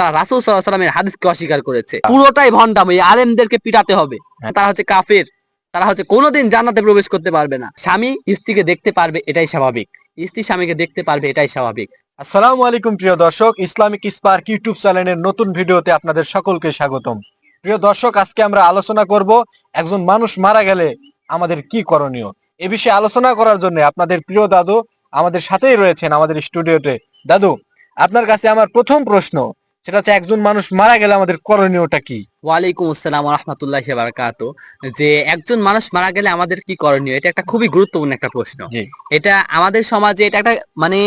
তারা রাসূল সাল্লাল্লাহু আলাইহি ওয়াসাল্লামের হাদিসকে অস্বীকার করেছে। পুরোটাই ভণ্ডাম, এই আলেমদেরকে পিটাতে হবে। তারা হচ্ছে কাফের, তারা হচ্ছে কোনোদিন জান্নাতে প্রবেশ করতে পারবে না। স্বামী স্ত্রীকে দেখতে পারবে এটাই স্বাভাবিক, স্ত্রী স্বামীকে দেখতে পারবে এটাই স্বাভাবিক। আসসালামু আলাইকুম প্রিয় দর্শক, ইসলামিক স্পার্ক ইউটিউব চ্যানেলের নতুন ভিডিওতে আপনাদের সকলকে স্বাগতম। প্রিয় দর্শক, আজকে আমরা আলোচনা করব একজন মানুষ মারা গেলে আমাদের কি করণীয়। এ বিষয়ে আলোচনা করার জন্য আপনাদের প্রিয় দাদু আমাদের সাথেই রয়েছেন আমাদের স্টুডিওতে। দাদু, আপনার কাছে আমার প্রথম প্রশ্ন, সেটা হচ্ছে একজন মানুষ মারা গেলে আমাদের করণীয়টা কি? ওয়ালাইকুম আসসালাম ওয়া রাহমাতুল্লাহি ওয়া বারাকাতুহু। যে একজন মানুষ মারা গেলে আমাদের কি করণীয়, এটা একটা খুবই গুরুত্বপূর্ণ একটা প্রশ্ন। জি। এটা আমাদের সমাজে এটা একটা মানে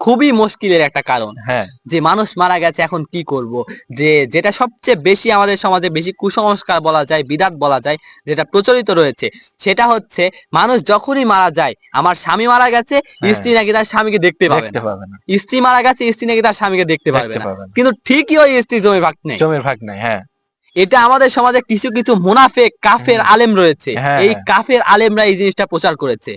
খুবই মুশকিলের একটা কারণ। হ্যাঁ। যে মানুষ মারা গেছে এখন কি করব। যেটা সবচেয়ে বেশি আমাদের সমাজে বেশি কুসংস্কার বলা যায়, বিদআত বলা যায়, যেটা প্রচলিত রয়েছে, সেটা হচ্ছে মানুষ যখনই মারা যায়, আমার স্বামী মারা গেছে, স্ত্রী নাকি তার স্বামীকে দেখতে পাবে না। স্ত্রী মারা গেছে, স্ত্রী নাকি তার স্বামীকে দেখতে পাবে না। কিন্তু ঠিকই ওই স্ত্রী জমি ভাগ নেই, জমির ভাগ নাই। হ্যাঁ, এটা আমাদের সমাজে কিছু কিছু মুনাফিক কাফের আলেম রয়েছে। হ্যাঁ, এই কাফের আলেমরা এই জিনিসটা প্রচার করেছে।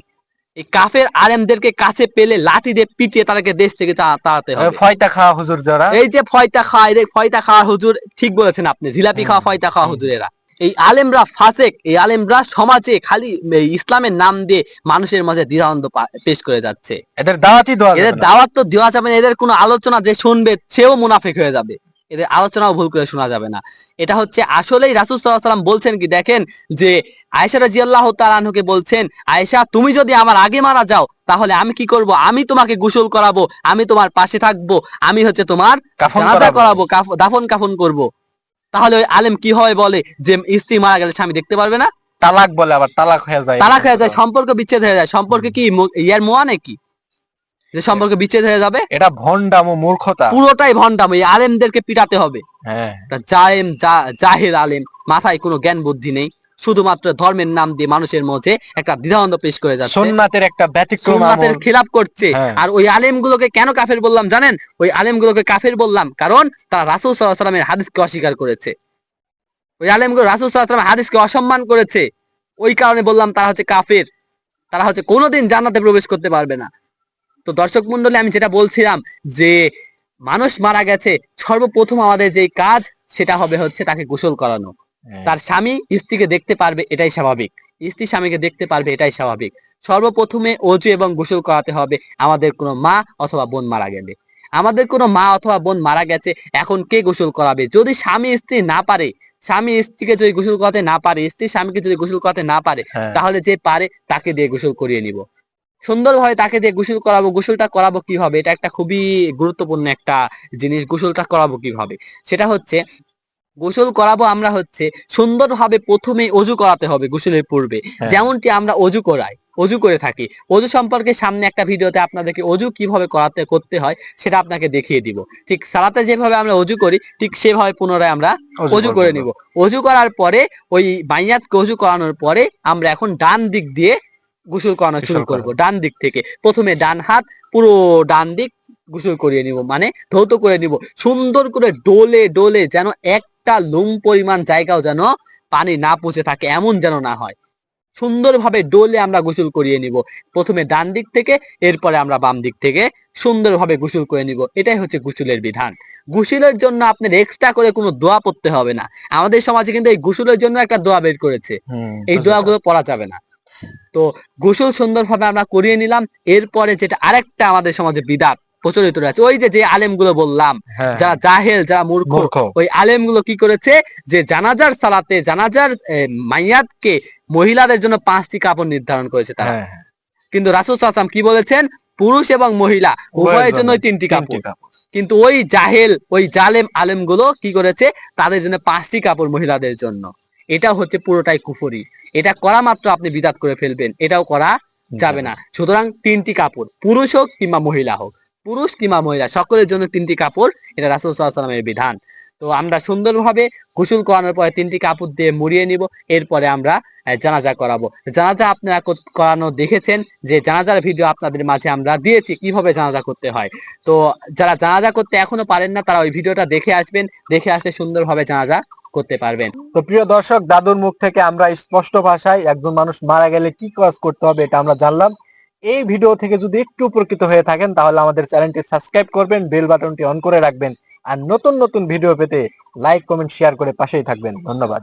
এই কাফের আলেমদেরকে কাছে পেলে লাঠি দিয়ে পিটিয়ে তাদেরকে দেশ থেকে তাড়াতে হবে। ফয়তা খাওয়া হুজুর যারা, এই যে ফয়তা খাওয়া, ফয়তা খাওয়া হুজুর, ঠিক বলেছেন আপনি, জিলাপি খাওয়া ফয়তা খাওয়া হুজুর এরা। এই আলেমরা ফাসেক, এই আলেমরা সমাজে খালি ইসলামের নাম দিয়ে মানুষের মাঝে দ্বিধাদ্বন্দ্ব পেশ করে যাচ্ছে। এদের দাওয়াতই দেওয়া যাবে না। এদের দাওয়াত তো দেওয়া যাবে না, এদের কোনো আলোচনা যে শুনবে সেও মুনাফিক হয়ে যাবে, এদের আলোচনাও ভুল করে শোনা যাবে না। এটা হচ্ছে আসলেই রাসূল সাল্লাল্লাহু আলাইহি ওয়াসাল্লাম বলছেন কি, দেখেন যে আয়েশা রাদিয়াল্লাহু তাআলা আনহাকে বলছেন, আয়েশা তুমি যদি আমার আগে মারা যাও তাহলে আমি কি করব, আমি তোমাকে গোসল করাবো, আমি তোমার পাশে থাকবো, আমি হচ্ছে তোমার জানাজা করাবো, দাফন কাফন করব। তাহলে ওই আলেম কি হয় বলে যে স্ত্রী মারা গেলে স্বামী দেখতে পারবে না? তালাক বলে, আবার তালাক হয়ে যায়, তালাক হয়ে যায়, সম্পর্ক বিচ্ছেদ হয়ে যায়। সম্পর্কে কি ইয়ার মোয়া নাকি যে সম্পর্ক বিচ্ছেদ হয়ে যাবে? এটা ভন্ডাম ও মূর্খতা, পুরোটাই ভন্ডাম, এই আলেমদেরকে পিটাতে হবে। হ্যাঁ, জাহেল আলেম, মাথায় কোনো জ্ঞান বুদ্ধি নেই, শুধুমাত্র ধর্মের নাম দিয়ে মানুষের মধ্যে একটা দ্বিধাদ্বন্দ্ব পেশ করে যাচ্ছে, সুন্নাতের একটা ব্যতিক্রম, সুন্নাতের খিলাফ করছে। আর ওই আলেমগুলোকে কেন কাফের বললাম জানেন? ওই আলেমগুলোকে কাফের বললাম কারণ তারা রাসূল সাল্লাল্লাহু আলাইহি ওয়াসাল্লামের হাদিসকে অস্বীকার করেছে। ওই আলেমগুলো রাসূল সাল্লাল্লাহু আলাইহি ওয়াসাল্লামের হাদিসকে অসম্মান করেছে, ওই কারণে বললাম তারা হচ্ছে কাফের, তারা হচ্ছে কোনোদিন জান্নাতে প্রবেশ করতে পারবে না। তো দর্শক মন্ডলী, আমি যেটা বলছিলাম যে মানুষ মারা গেছে, সর্বপ্রথম আমাদের যে কাজ সেটা হবে হচ্ছে তাকে গোসল করানো। তার স্বামী স্ত্রীকে দেখতে পারবে এটাই স্বাভাবিক, স্ত্রী স্বামীকে দেখতে পারবে এটাই স্বাভাবিক। সর্বপ্রথমে অজু এবং গোসল করাতে হবে আমাদের কোনো মা অথবা বোন মারা গেলে। আমাদের কোনো মা অথবা বোন মারা গেছে, এখন কে গোসল করাবে? যদি স্বামী স্ত্রী না পারে, স্বামী স্ত্রীকে যদি গোসল করাতে না পারে, স্ত্রী স্বামীকে যদি গোসল করাতে না পারে, তাহলে যে পারে তাকে দিয়ে গোসল করিয়ে নিব, সুন্দরভাবে তাকে দিয়ে গোসল করাবো। গোসলটা করাবো কিভাবে, এটা একটা খুবই গুরুত্বপূর্ণ একটা জিনিস। গোসলটা করাবো কিভাবে, সেটা হচ্ছে গোসল করাবো আমরা হচ্ছে সুন্দরভাবে প্রথমে অজু করাতে হবে গোসলের পূর্বে, যেমনটি আমরা অজু করাই, অজু করে থাকি। অজু সম্পর্কে সামনে একটা ভিডিওতে আপনাদেরকে অজু কিভাবে করতে হয় সেটা আপনাকে দেখিয়ে দিব। ঠিক সালাতে যেভাবে আমরা অজু করি ঠিক সেভাবে পুনরায় আমরা অজু করে নিব। অজু করার পরে ওই বাইয়াতকে অজু করানোর পরে আমরা এখন ডান দিক দিয়ে গোসল করানো শুরু করব। ডান দিক থেকে প্রথমে ডান হাত পুরো ডান দিক গোসল করিয়ে নিব, মানে ধৌত করে নিব, সুন্দর করে ডোলে ডোলে, যেন একটা লুম পরিমাণ জায়গাও যেন পানি না পৌঁছে থাকে, এমন যেন না হয়। সুন্দরভাবে ডোলে আমরা গোসল করিয়ে নিব, প্রথমে ডান দিক থেকে, এরপরে আমরা বাম দিক থেকে সুন্দরভাবে গোসল করে নিব। এটাই হচ্ছে গোসলের বিধান। গোসলের জন্য আপনার এক্সট্রা করে কোনো দোয়া পড়তে হবে না। আমাদের সমাজে কিন্তু এই গোসলের জন্য একটা দোয়া বের করেছে, এই দোয়াগুলো পড়া যাবে না। তো গোসল সুন্দরভাবে আমরা করিয়ে নিলাম। এরপরে যেটা আরেকটা আমাদের সমাজে বিদআত প্রচলিত রয়েছে, ওই যে আলেমগুলো বললাম, যারা জাহেল, যারা মূর্খ, ওই আলেমগুলো কি করেছে যে জানাজার সালাতে, জানাজার মাইয়াতকে মহিলাদের জন্য 5টি কাপড় নির্ধারণ করেছে তারা। কিন্তু রাসূল সাল্লাল্লাহু আলাইহি ওয়াসাল্লাম কি বলেছেন? পুরুষ এবং মহিলা উভয়ের জন্য 3টি কাপড়। কিন্তু ওই জাহেল, ওই জালেম আলেমগুলো কি করেছে? তাদের জন্য 5টি কাপড় মহিলাদের জন্য। এটা হচ্ছে পুরোটাই কুফরি। এটা করা মাত্র আপনি বিদআত করে ফেলবেন, এটাও করা যাবে না। সুতরাং 3টি কাপড়, পুরুষ হোক কিংবা মহিলা হোক, পুরুষ কিংবা মহিলা সকলের জন্য 3টি কাপড়, এটা রাসূল সাল্লাল্লাহু আলাইহি ওয়াসাল্লামের বিধান। তো আমরা সুন্দরভাবে গোসল করানোর পরে 3টি কাপড় দিয়ে মুড়িয়ে নিব। এরপরে আমরা জানাজা করাবো। জানাজা আপনারা করানো দেখেছেন, যে জানাজার ভিডিও আপনাদের মাঝে আমরা দিয়েছি কিভাবে জানাজা করতে হয়। তো যারা জানাজা করতে এখনো পারেন না, তারা ওই ভিডিওটা দেখে আসবেন, দেখে আসলে সুন্দরভাবে জানাজা করতে পারবেন। তো প্রিয় দর্শক, দাদুর মুখ থেকে আমরা স্পষ্ট ভাষায় একজন মানুষ মারা গেলে কি কাজ করতে হবে এটা আমরা জানলাম। এই ভিডিও থেকে যদি একটু উপকৃত হয়ে থাকেন তাহলে আমাদের চ্যানেলটি সাবস্ক্রাইব করবেন, বেল বাটনটি অন করে রাখবেন। আর নতুন নতুন ভিডিও পেতে লাইক কমেন্ট শেয়ার করে পাশেই থাকবেন। ধন্যবাদ।